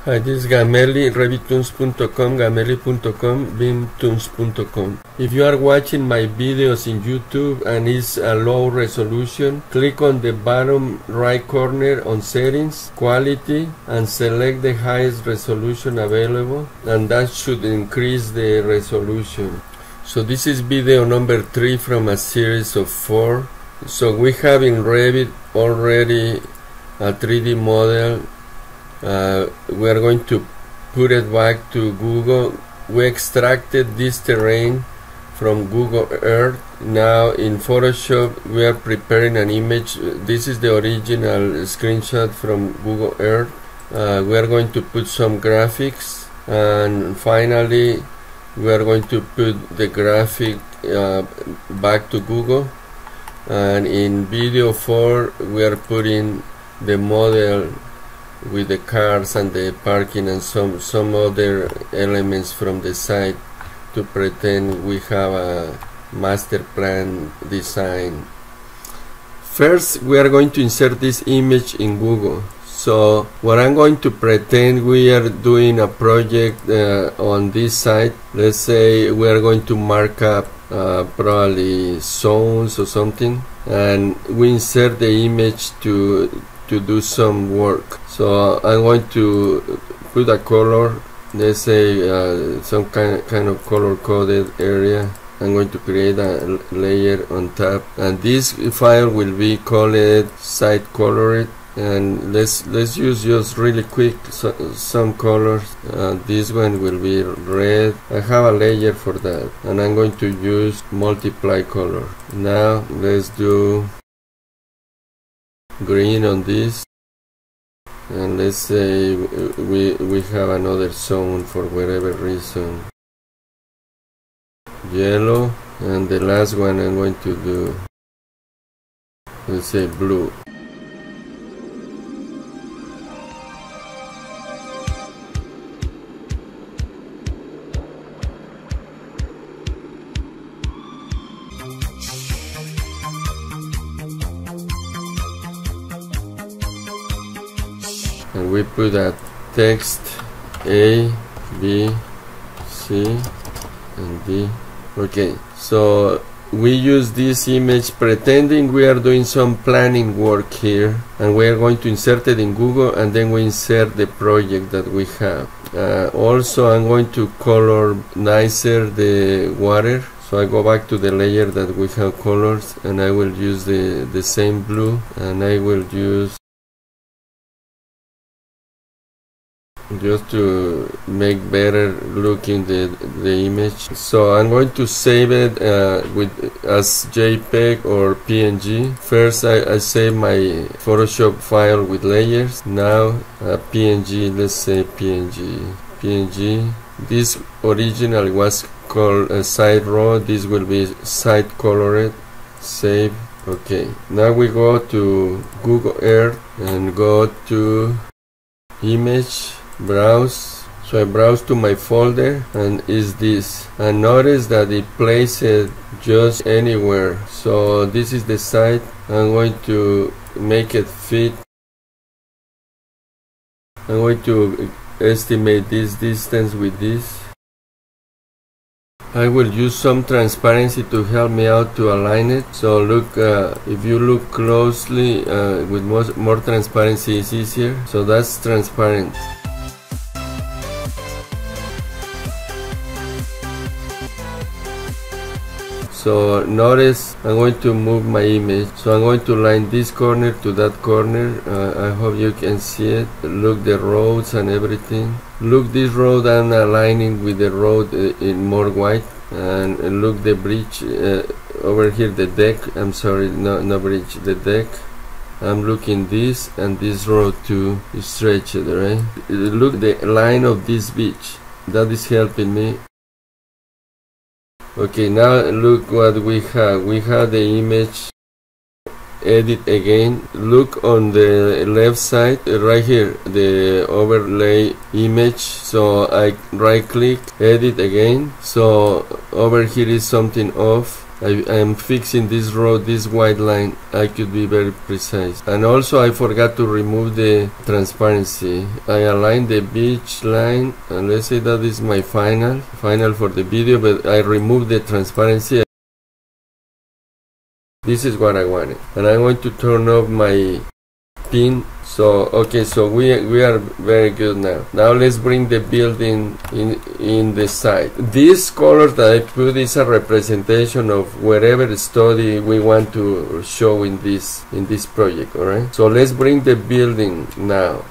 Hi, this is Gamelli, revitunes.com, gamelli.com, beamtunes.com. If you are watching my videos in YouTube and it's a low resolution, click on the bottom right corner on Settings, Quality, and select the highest resolution available, and that should increase the resolution. So this is video number 3 from a series of 4. So we have in Revit already a 3D model. We are going to put it back to Google. We extracted this terrain from Google Earth. Now in Photoshop we are preparing an image. This is the original screenshot from Google Earth. We are going to put some graphics, and finally we are going to put the graphic back to Google. And in video 4 we are putting the model with the cars and the parking and some other elements from the site to pretend we have a master plan design. First we are going to insert this image in Google. So what I'm going to pretend, we are doing a project on this site. Let's say we are going to mark up probably zones or something, and we insert the image to do some work. So I'm going to put a color, let's say some kind of color coded area. I'm going to create a layer on top, and this file will be called site colored. And let's use just really quick some colors. This one will be red. I have a layer for that, and I'm going to use multiply color. Now let's do green on this, and let's say we have another zone for whatever reason, yellow, and the last one I'm going to do, let's say blue. And we put a text A, B, C, and D. Okay, so we use this image pretending we are doing some planning work here, and we are going to insert it in Google, and then we insert the project that we have. Also, I'm going to color nicer the water. So I go back to the layer that we have colors, and I will use the same blue, and I will use, just to make better looking the image. So I'm going to save it as JPEG or PNG. First I save my Photoshop file with layers. Now PNG, let's say PNG. This originally was called a site raw. This will be site colored. Save. Okay, now we go to Google Earth and go to image, browse. So I browse to my folder, and is this, and notice that it places just anywhere. So this is the site. I'm going to make it fit. I'm going to estimate this distance with this. I will use some transparency to help me out to align it. So look, if you look closely with more transparency is easier. So that's transparent. So notice I'm going to move my image. So I'm going to line this corner to that corner. I hope you can see it. Look, the roads and everything. Look, this road I'm aligning with the road in more white. And look, the bridge over here, the deck. I'm sorry, no bridge, the deck. I'm looking this and this road to stretch it, right? Look, the line of this beach. That is helping me. Okay, now look what we have. We have the image. Edit again. Look on the left side, right here, the overlay image. So I right click, edit again. So over here is something off. I am fixing this road, this white line, I could be very precise. And also I forgot to remove the transparency. I aligned the beach line, and let's say that is my final for the video, but I removed the transparency. This is what I wanted. And I'm going to turn off my pin. So okay, so we are very good now. Now let's bring the building in the side. This color that I put is a representation of wherever study we want to show in this project. All right, so let's bring the building now.